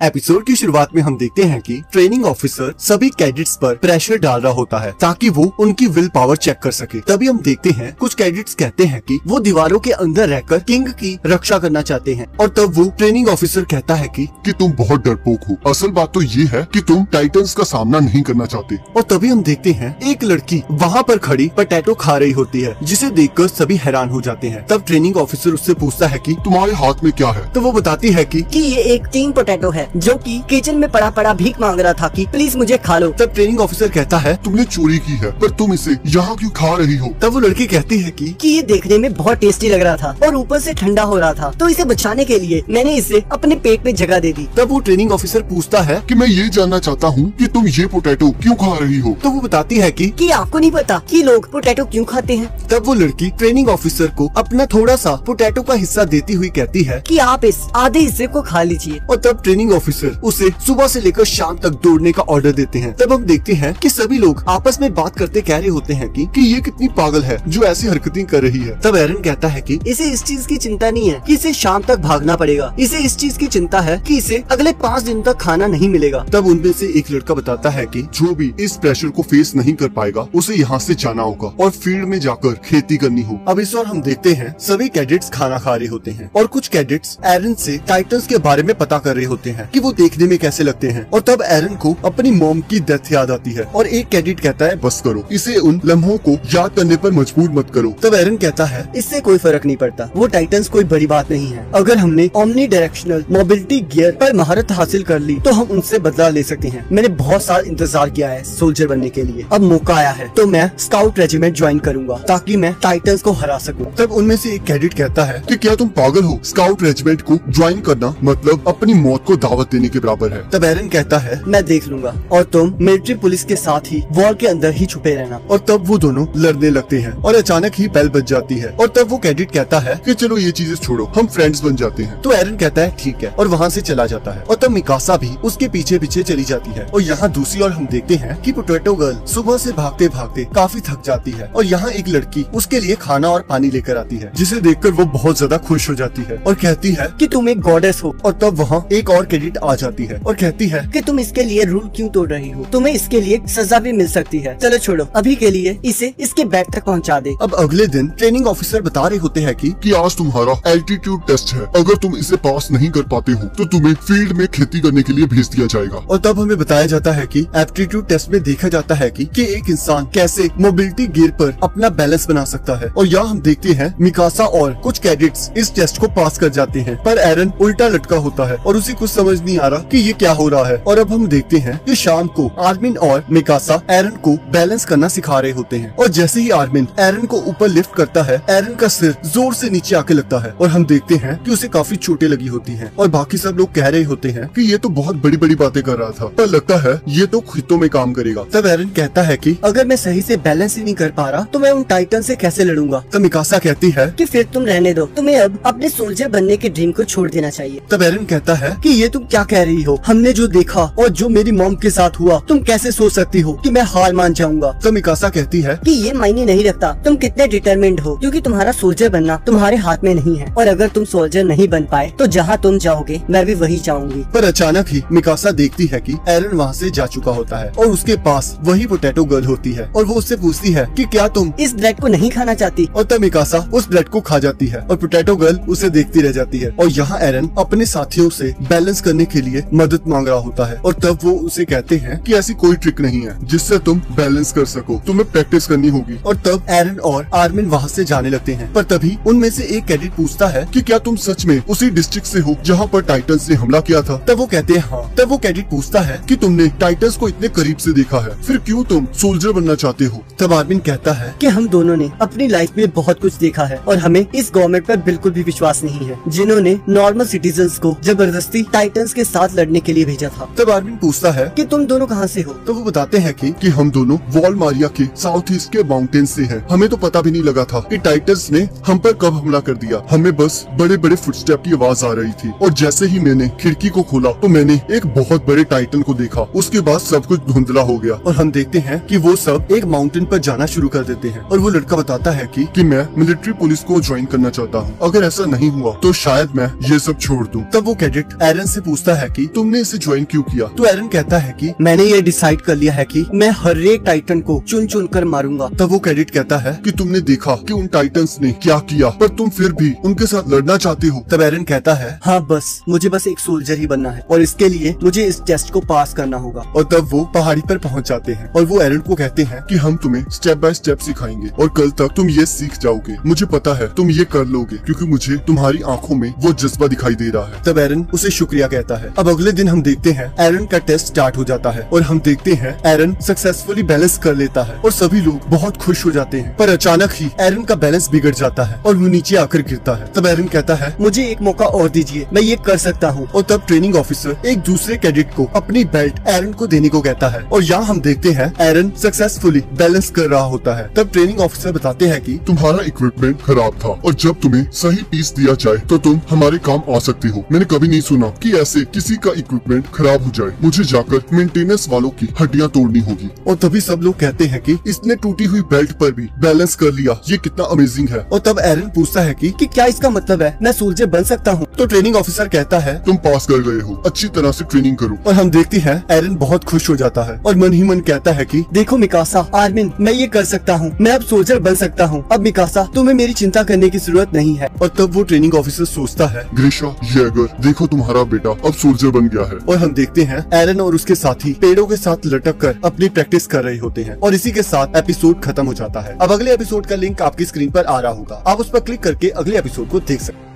Episode की शुरुआत में हम देखते हैं कि ट्रेनिंग ऑफिसर सभी कैडेट्स पर प्रेशर डाल रहा होता है ताकि वो उनकी विल पावर चेक कर सके। तभी हम देखते हैं कुछ कैडेट्स कहते हैं कि वो दीवारों के अंदर रहकर किंग की रक्षा करना चाहते हैं और तब वो ट्रेनिंग ऑफिसर कहता है कि तुम बहुत डरपोक हो। असल बात तो ये है कि तुम टाइटन्स का सामना नहीं करना चाहते। और तभी हम देखते हैं एक लड़की वहाँ पर खड़ी पोटैटो खा रही होती है जिसे देखकर सभी हैरान हो जाते हैं। तब ट्रेनिंग ऑफिसर उससे पूछता है कि तुम्हारे हाथ में क्या है? तो वो बताती है कि ये एक टीन पोटैटो है जो कि किचन में पड़ा भीख मांग रहा था कि प्लीज मुझे खा लो। तब ट्रेनिंग ऑफिसर कहता है तुमने चोरी की है पर तुम इसे यहाँ क्यों खा रही हो? तब वो लड़की कहती है कि ये देखने में बहुत टेस्टी लग रहा था और ऊपर से ठंडा हो रहा था, तो इसे बचाने के लिए मैंने इसे अपने पेट में जगह दे दी। तब वो ट्रेनिंग ऑफिसर पूछता है कि मैं ये जानना चाहता हूँ कि तुम ये पोटैटो क्यों खा रही हो? तो वो बताती है कि आपको नहीं पता कि लोग पोटैटो क्यों खाते हैं। तब वो लड़की ट्रेनिंग ऑफिसर को अपना थोड़ा सा पोटैटो का हिस्सा देती हुई कहती है कि आप इस आधे हिस्से को खा लीजिए। और तब ट्रेनिंग ऑफिसर उसे सुबह से लेकर शाम तक दौड़ने का ऑर्डर देते हैं। तब हम देखते हैं कि सभी लोग आपस में बात करते कह रहे होते हैं कि ये कितनी पागल है जो ऐसी हरकतें कर रही है। तब एरन कहता है कि इसे इस चीज की चिंता नहीं है कि इसे शाम तक भागना पड़ेगा, इसे इस चीज की चिंता है कि इसे अगले 5 दिन तक खाना नहीं मिलेगा। तब उनमें से एक लड़का बताता है कि जो भी इस प्रेशर को फेस नहीं कर पाएगा उसे यहाँ से जाना होगा और फील्ड में जाकर खेती करनी हो। अब इस बार हम देखते हैं सभी कैडेट्स खाना खा रहे होते हैं और कुछ कैडेट्स एरन से टाइटन्स के बारे में पता कर रहे होते हैं कि वो देखने में कैसे लगते हैं। और तब एरन को अपनी मॉम की डेथ याद आती है और एक कैडेट कहता है बस करो, इसे उन लम्हों को याद करने पर मजबूर मत करो। तब एरन कहता है इससे कोई फर्क नहीं पड़ता, वो टाइटन्स कोई बड़ी बात नहीं है। अगर हमने ओमनी डायरेक्शनल मोबिलिटी गियर पर महारत हासिल कर ली तो हम उनसे बदला ले सकते हैं। मैंने बहुत साल इंतजार किया है सोल्जर बनने के लिए, अब मौका आया है तो मैं स्काउट रेजिमेंट ज्वाइन करूंगा ताकि मैं टाइटन्स को हरा सकूं। तब उनमें से एक कैडेट कहता है कि क्या तुम पागल हो? स्काउट रेजिमेंट को ज्वाइन करना मतलब अपनी मौत को दावत देने के बराबर है। तब एरन कहता है मैं देख लूंगा और तुम मिलिट्री पुलिस के साथ ही वॉल के अंदर ही छुपे रहना। और तब वो दोनों लड़ने लगते हैं और अचानक ही बेल बज जाती है और तब वो कैडेट कहता है कि चलो ये चीजें छोड़ो, हम फ्रेंड्स बन जाते हैं। तो एरन कहता है ठीक है और वहाँ से चला जाता है। और तब मिकासा भी उसके पीछे पीछे चली जाती है। और यहाँ दूसरी ओर हम देखते हैं कि पोटैटो गर्ल सुबह से भागते भागते काफी थक जाती है और यहाँ एक लड़की उसके लिए खाना और पानी लेकर आती है जिसे देखकर वो बहुत ज्यादा खुश हो जाती है और कहती है कि तुम एक गॉडेस हो। और तब वहाँ एक और कैडेट आ जाती है और कहती है कि तुम इसके लिए रूल क्यों तोड़ रही हो, तुम्हें इसके लिए सजा भी मिल सकती है। चलो छोड़ो, अभी के लिए इसे इसके बेड तक पहुँचा दे। अब अगले दिन ट्रेनिंग ऑफिसर बता रहे होते हैं कि आज तुम्हारा एल्टीट्यूड टेस्ट है, अगर तुम इसे पास नहीं कर पाते हो तो तुम्हें फील्ड में खेती करने के लिए भेज दिया जाएगा। और तब हमें बताया जाता है कि एप्टीट्यूड टेस्ट में देखा जाता है कि एक इंसान कैसे मोबिलिटी गियर पर अपना बैलेंस बना सकता है। और यहाँ हम देखते हैं मिकासा और कुछ कैडेट्स इस टेस्ट को पास कर जाते हैं पर एरन उल्टा लटका होता है और उसे कुछ समझ नहीं आ रहा कि ये क्या हो रहा है। और अब हम देखते हैं कि शाम को आर्मिन और मिकासा एरन को बैलेंस करना सिखा रहे होते हैं और जैसे ही आर्मिन एरन को ऊपर लिफ्ट करता है एरन का सिर जोर से नीचे आके लगता है और हम देखते हैं कि उसे काफी चोटें लगी होती हैं। और बाकी सब लोग कह रहे होते हैं कि ये तो बहुत बड़ी बड़ी बातें कर रहा था पर लगता है ये तो खितों में काम करेगा। तब एरन कहता है कि अगर मैं सही से बैलेंस ही नहीं कर पा रहा तो मैं उन टाइटन से कैसे लड़ूंगा। तब मिकासा कहती है कि फिर तुम रहने दो, तुम्हें अब अपने सोल्जर बनने के ड्रीम को छोड़ देना चाहिए। तब एरन कहता है कि ये तुम क्या कह रही हो, हमने जो देखा और जो मेरी मॉम के साथ हुआ, तुम कैसे सोच सकती हो कि मैं हार मान जाऊंगा। तब मिकासा कहती है कि ये मायने नहीं रखता तुम कितने डिटरमिन्ड हो, क्योंकि तुम्हारा सोल्जर बनना तुम्हारे हाथ में नहीं है और अगर तुम सोल्जर नहीं बन पाए तो जहाँ तुम जाओगे मैं भी वही जाऊंगी। पर अचानक ही मिकासा देखती है कि एरन वहाँ से जा चुका होता है और उसके पास वही पोटैटो गर्ल होती है और वो उससे पूछती है कि क्या तुम इस ब्रेड को नहीं खाना चाहती। और तब मिकासा उस ब्रेड को खा जाती है और पोटैटो गर्ल उसे देखती रह जाती है। और यहाँ एरन अपने साथियों से बैलेंस करने के लिए मदद मांग रहा होता है और तब वो उसे कहते हैं कि ऐसी कोई ट्रिक नहीं है जिससे तुम बैलेंस कर सको, तुम्हें प्रैक्टिस करनी होगी। और तब एरन और आर्मिन वहाँ से जाने लगते हैं पर तभी उनमें से एक कैडेट पूछता है कि क्या तुम सच में उसी डिस्ट्रिक्ट से हो जहाँ पर टाइटन्स ने हमला किया था? तब वो कहते हैं हाँ। तब वो कैडेट पूछता है कि तुमने टाइटन्स को इतने करीब से देखा है, फिर क्यों तुम सोल्जर बनना चाहते हो? तब आर्मिन कहता है कि हम दोनों ने अपनी लाइफ में बहुत कुछ देखा है और हमें इस गवर्नमेंट पर बिल्कुल भी विश्वास नहीं है जिन्होंने नॉर्मल सिटीजन्स को जबरदस्ती टाइटन्स के साथ लड़ने के लिए भेजा था। तब आर्मिन पूछता है कि तुम दोनों कहाँ से हो? तो वो बताते हैं कि हम दोनों वॉल मारिया के साउथ ईस्ट के माउंटेन से हैं। हमें तो पता भी नहीं लगा था कि टाइटन्स ने हम पर कब हमला कर दिया, हमें बस बड़े बड़े फुटस्टेप की आवाज आ रही थी और जैसे ही मैंने खिड़की को खोला तो मैंने एक बहुत बड़े टाइटन को देखा। उसके बाद सब कुछ धुंधला हो गया और हम देखते हैं कि वो सब एक माउंटेन पर जाना शुरू कर देते हैं और वो लड़का बताता है कि मैं मिलिट्री पुलिस को ज्वाइन करना चाहता हूँ, अगर ऐसा नहीं हुआ तो शायद मैं ये सब छोड़ दूँ। तब वो कैडेट एरन से पूछता है कि तुमने इसे ज्वाइन क्यों किया? तो एरन कहता है कि मैंने ये डिसाइड कर लिया है कि मैं हर एक टाइटन को चुन चुन कर मारूंगा। तब वो कैडेट कहता है कि तुमने देखा कि उन टाइटन्स ने क्या किया, पर तुम फिर भी उनके साथ लड़ना चाहते हो। तब एरन कहता है हाँ बस मुझे बस एक सोल्जर ही बनना है और इसके लिए मुझे इस टेस्ट को पास करना होगा। और तब वो पहाड़ी पर पहुंच जाते हैं और वो एरन को कहते हैं कि हम तुम्हें स्टेप बाय स्टेप सिखाएंगे और कल तक तुम ये सीख जाओगे। मुझे पता है तुम ये कर लोगे क्योंकि मुझे तुम्हारी आंखों में वो जज्बा दिखाई दे रहा है। तब एरन उसे शुक्रिया कहता है। अब अगले दिन हम देखते हैं एरन का टेस्ट स्टार्ट हो जाता है और हम देखते हैं एरन सक्सेसफुली बैलेंस कर लेता है और सभी लोग बहुत खुश हो जाते हैं। पर अचानक ही एरन का बैलेंस बिगड़ जाता है और वो नीचे आकर गिरता है। तब एरन कहता है मुझे एक मौका और दीजिए, मैं ये कर सकता हूँ। और तब ट्रेनिंग ऑफिसर एक दूसरे कैडेट को अपनी बेल्ट एरन को देने को कहता है और यहाँ हम देखते हैं एरन सक्सेसफुली बैलेंस कर रहा होता है। तब ट्रेनिंग ऑफिसर बताते हैं कि तुम्हारा इक्विपमेंट खराब था और जब तुम्हें सही पीस दिया जाए तो तुम हमारे काम आ सकते हो। मैंने कभी नहीं सुना कि ऐसे किसी का इक्विपमेंट खराब हो जाए। मुझे जाकर मेंटेनेंस वालों की हड्डियां तोड़नी होगी। और तभी सब लोग कहते हैं कि इसने टूटी हुई बेल्ट पर भी बैलेंस कर लिया, ये कितना अमेजिंग है। और तब एरन पूछता है कि क्या इसका मतलब है मैं सोल्जर बन सकता हूँ? तो ट्रेनिंग ऑफिसर कहता है तुम पास कर गए हो, अच्छी तरह से ट्रेनिंग करो। और हम देखते हैं एरन बहुत खुश हो जाता है और मन ही मन कहता है कि देखो मिकासा, आर्मिन, मैं ये कर सकता हूँ, मैं अब सोल्जर बन सकता हूँ। अब मिकासा तुम्हें मेरी चिंता करने की जरूरत नहीं है। और तब वो ट्रेनिंग ऑफिसर सोचता है ग्रीशा येगर, देखो तुम्हारा बेटा अब सोल्जर बन गया है। और हम देखते हैं एरन और उसके साथी पेड़ों के साथ लटक कर अपनी प्रैक्टिस कर रहे होते हैं और इसी के साथ एपिसोड खत्म हो जाता है। अब अगले एपिसोड का लिंक आपकी स्क्रीन पर आ रहा होगा, आप उस पर क्लिक करके अगले एपिसोड को देख सकते हैं।